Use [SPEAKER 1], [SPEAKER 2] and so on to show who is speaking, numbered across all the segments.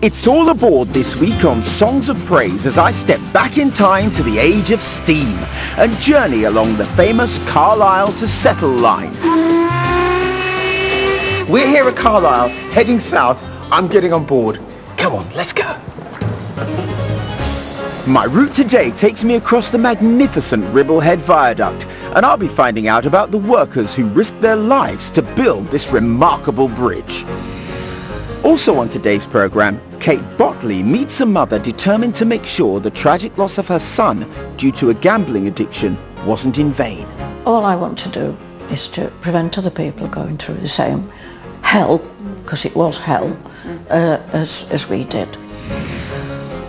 [SPEAKER 1] It's all aboard this week on Songs of Praise as I step back in time to the age of steam and journey along the famous Carlisle to Settle line. We're here at Carlisle, heading south. I'm getting on board. Come on, let's go. My route today takes me across the magnificent Ribblehead Viaduct, and I'll be finding out about the workers who risked their lives to build this remarkable bridge. Also on today's programme, Kate Botley meets a mother determined to make sure the tragic loss of her son due to a gambling addiction wasn't in vain.
[SPEAKER 2] All I want to do is to prevent other people going through the same hell, because it was hell, as we did.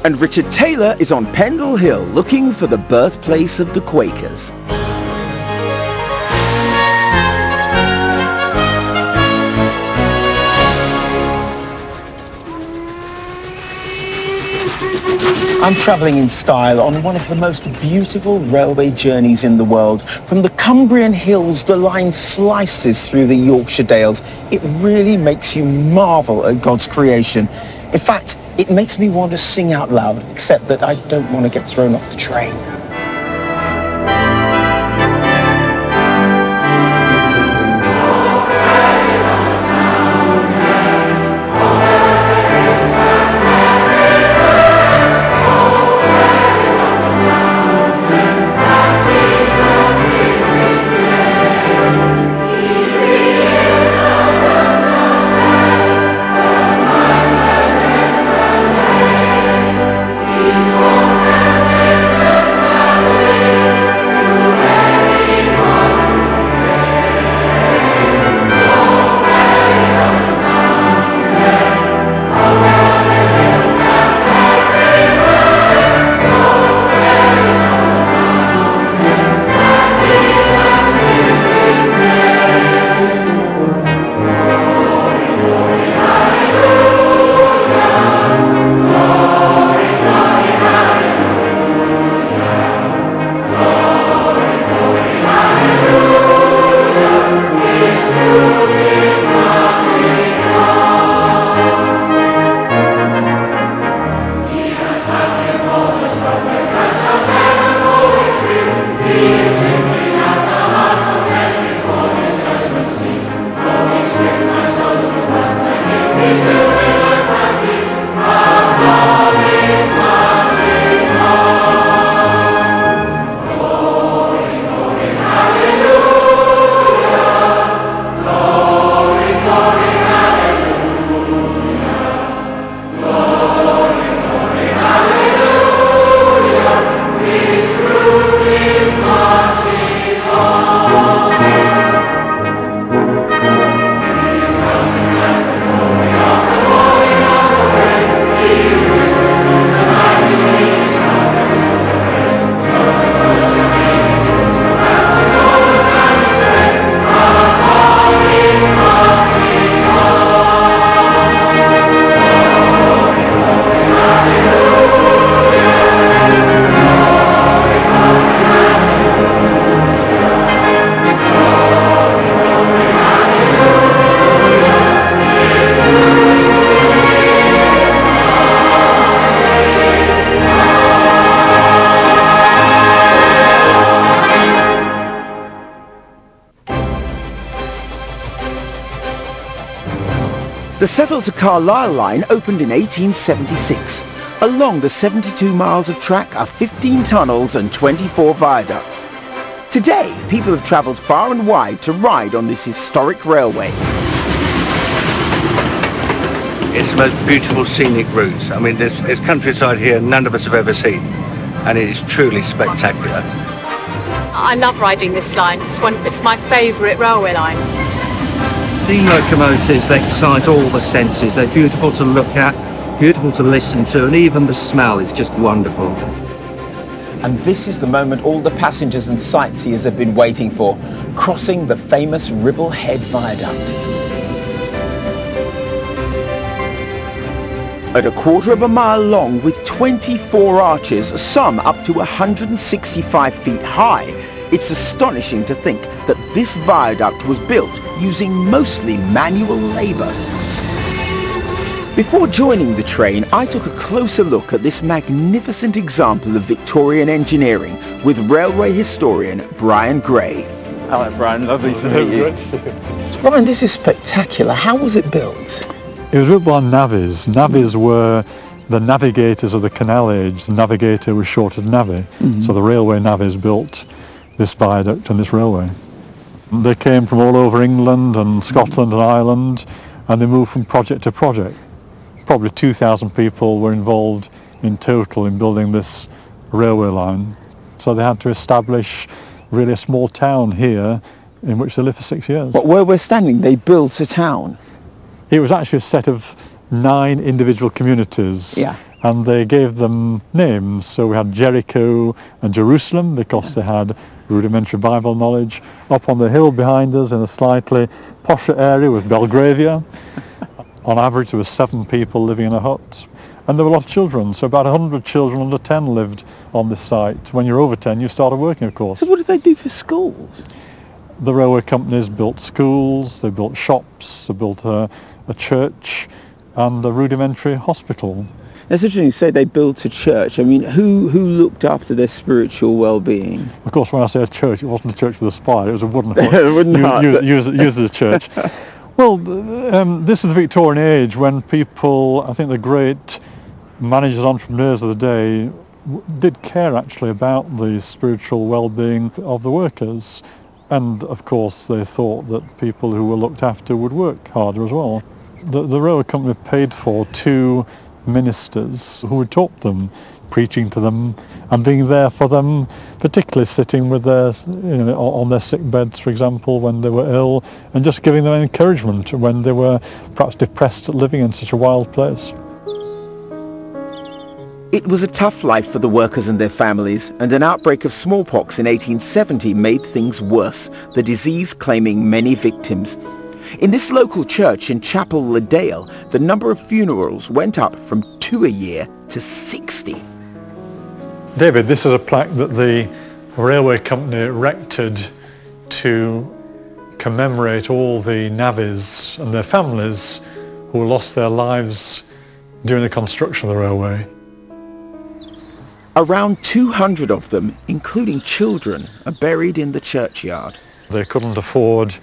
[SPEAKER 1] And Richard Taylor is on Pendle Hill looking for the birthplace of the Quakers. I'm travelling in style on one of the most beautiful railway journeys in the world. From the Cumbrian hills, the line slices through the Yorkshire Dales. It really makes you marvel at God's creation. In fact, it makes me want to sing out loud, except that I don't want to get thrown off the train. The Settle to Carlisle line opened in 1876. Along the 72 miles of track are 15 tunnels and 24 viaducts. Today, people have travelled far and wide to ride on this historic railway.
[SPEAKER 3] It's the most beautiful scenic route. I mean, there's countryside here none of us have ever seen, and it is truly spectacular.
[SPEAKER 4] I love riding this line. It's my favourite railway line.
[SPEAKER 5] Steam locomotives, they excite all the senses. They're beautiful to look at, beautiful to listen to, and even the smell is just wonderful.
[SPEAKER 1] And this is the moment all the passengers and sightseers have been waiting for, crossing the famous Ribblehead Viaduct. At a quarter of a mile long with 24 arches, some up to 165 feet high, it's astonishing to think that this viaduct was built using mostly manual labour. Before joining the train, I took a closer look at this magnificent example of Victorian engineering with railway historian Brian Gray.
[SPEAKER 6] Hello Brian, lovely to meet you.
[SPEAKER 1] Brian, this is spectacular. How was it built?
[SPEAKER 7] It was built by navvies. Navvies were the navigators of the canal age. The navigator was short of navvy. So the railway navvies built this viaduct and this railway. They came from all over England and Scotland and Ireland, and they moved from project to project. Probably 2,000 people were involved in total in building this railway line. So they had to establish really a small town here in which they lived for 6 years.
[SPEAKER 1] But where we're standing, they built a town.
[SPEAKER 7] It was actually a set of 9 individual communities, and they gave them names. So we had Jericho and Jerusalem because they had rudimentary Bible knowledge. Up on the hill behind us in a slightly posher area was Belgravia. On average there were 7 people living in a hut, and there were a lot of children, so about 100 children under 10 lived on this site. When you're over 10 you started working, of course.
[SPEAKER 1] So what did they do for schools?
[SPEAKER 7] The railway companies built schools, they built shops, they built a church and a rudimentary hospital.
[SPEAKER 1] It's interesting you say they built a church. I mean, who looked after their spiritual well-being?
[SPEAKER 7] Of course, when I say a church, it wasn't a church with a spire, it was a wooden hut used as a church. Well, this was the Victorian age when people, I think the great managers, entrepreneurs of the day, did care actually about the spiritual well-being of the workers. And of course they thought that people who were looked after would work harder as well. The railway company paid for 2 ministers who would talk to them, preaching to them and being there for them, particularly sitting with their, on their sick beds, for example, when they were ill, and just giving them encouragement when they were perhaps depressed at living in such a wild place.
[SPEAKER 1] It was a tough life for the workers and their families, and an outbreak of smallpox in 1870 made things worse, the disease claiming many victims. In this local church in Chapel Le Dale, the number of funerals went up from 2 a year to 60.
[SPEAKER 7] David, this is a plaque that the railway company erected to commemorate all the navvies and their families who lost their lives during the construction of the railway.
[SPEAKER 1] Around 200 of them, including children, are buried in the churchyard.
[SPEAKER 7] They couldn't afford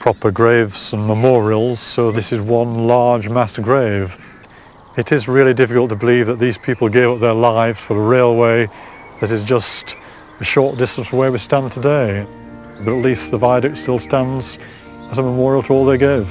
[SPEAKER 7] proper graves and memorials, so this is one large mass grave. It is really difficult to believe that these people gave up their lives for a railway that is just a short distance from where we stand today. But at least the viaduct still stands as a memorial to all they gave.